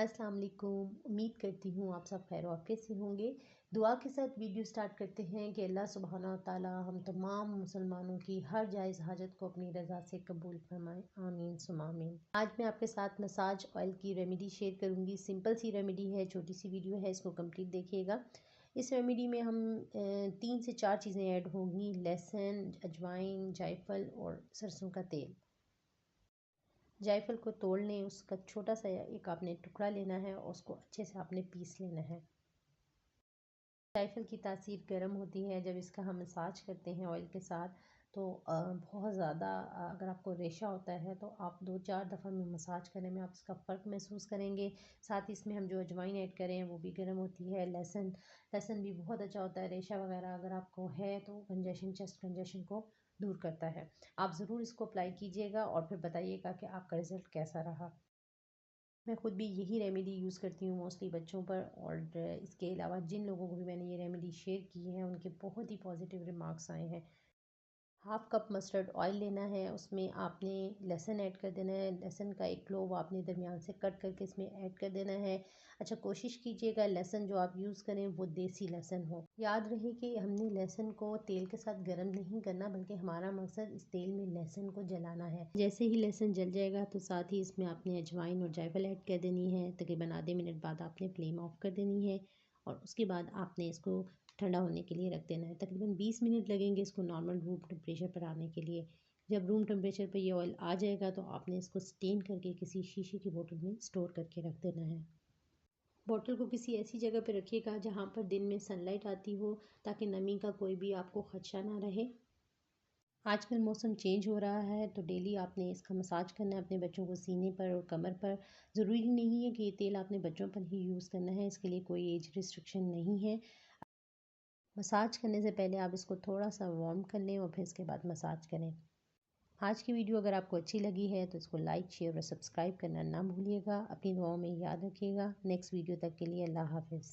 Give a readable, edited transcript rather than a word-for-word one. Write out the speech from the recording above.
अस्सलाम वालेकुम। उम्मीद करती हूँ आप सब खैर वाक़ई से होंगे। दुआ के साथ वीडियो स्टार्ट करते हैं कि अल्लाह सुब्हाना व तआला हम तमाम मुसलमानों की हर जायज़ हाजत को अपनी रज़ा से कबूल फरमाए। आमीन सुम्मा आमीन। आज मैं आपके साथ मसाज ऑयल की रेमेडी शेयर करूँगी। सिंपल सी रेमेडी है, छोटी सी वीडियो है, इसको कंप्लीट देखिएगा। इस रेमेडी में हम 3 से 4 चीज़ें ऐड होंगी: लहसुन, अजवाइन, जायफल और सरसों का तेल। जायफल को तोड़ लें, उसका छोटा सा एक आपने टुकड़ा लेना है और उसको अच्छे से आपने पीस लेना है। जायफल की तासीर गर्म होती है, जब इसका हम मसाज करते हैं ऑयल के साथ तो बहुत ज़्यादा अगर आपको रेशा होता है तो आप 2-4 दफ़ा में मसाज करने में आप इसका फ़र्क महसूस करेंगे। साथ ही इसमें हम जो अजवाइन ऐड करें वो भी गर्म होती है। लहसुन भी बहुत अच्छा होता है, रेशा वगैरह अगर आपको है तो कंजेशन, चेस्ट कंजेशन को दूर करता है। आप ज़रूर इसको अप्लाई कीजिएगा और फिर बताइएगा कि आपका रिज़ल्ट कैसा रहा। मैं खुद भी यही रेमेडी यूज़ करती हूँ मोस्टली बच्चों पर, और इसके अलावा जिन लोगों को भी मैंने ये रेमेडी शेयर की है उनके बहुत ही पॉजिटिव रिमार्क्स आए हैं। हाफ़ कप मस्टर्ड ऑयल लेना है, उसमें आपने लहसुन ऐड कर देना है। लहसुन का एक क्लोव आपने दरमियान से कट करके इसमें ऐड कर देना है। अच्छा, कोशिश कीजिएगा लहसुन जो आप यूज़ करें वो देसी लहसुन हो। याद रहे कि हमने लहसुन को तेल के साथ गर्म नहीं करना, बल्कि हमारा मकसद इस तेल में लहसुन को जलाना है। जैसे ही लहसुन जल जाएगा तो साथ ही इसमें आपने अजवाइन और जायफल ऐड कर देनी है। तकरीबन आधे मिनट बाद आपने फ्लेम ऑफ कर देनी है और उसके बाद आपने इसको ठंडा होने के लिए रख देना है। तकरीबन 20 मिनट लगेंगे इसको नॉर्मल रूम टेम्परेचर पर आने के लिए। जब रूम टेम्परेचर पर ये ऑयल आ जाएगा तो आपने इसको स्टेन करके किसी शीशे की बोतल में स्टोर करके रख देना है। बोतल को किसी ऐसी जगह पर रखिएगा जहाँ पर दिन में सनलाइट आती हो, ताकि नमी का कोई भी आपको खदशा ना रहे। आजकल मौसम चेंज हो रहा है तो डेली आपने इसका मसाज करना है अपने बच्चों को सीने पर और कमर पर। ज़रूरी नहीं है कि ये तेल आपने बच्चों पर ही यूज़ करना है, इसके लिए कोई एज रिस्ट्रिक्शन नहीं है। मसाज करने से पहले आप इसको थोड़ा-सा वार्म कर लें और फिर इसके बाद मसाज करें। आज की वीडियो अगर आपको अच्छी लगी है तो इसको लाइक, शेयर और सब्सक्राइब करना ना भूलिएगा। अपनी दुआओं में याद रखिएगा। नेक्स्ट वीडियो तक के लिए अल्लाह हाफ़िज़।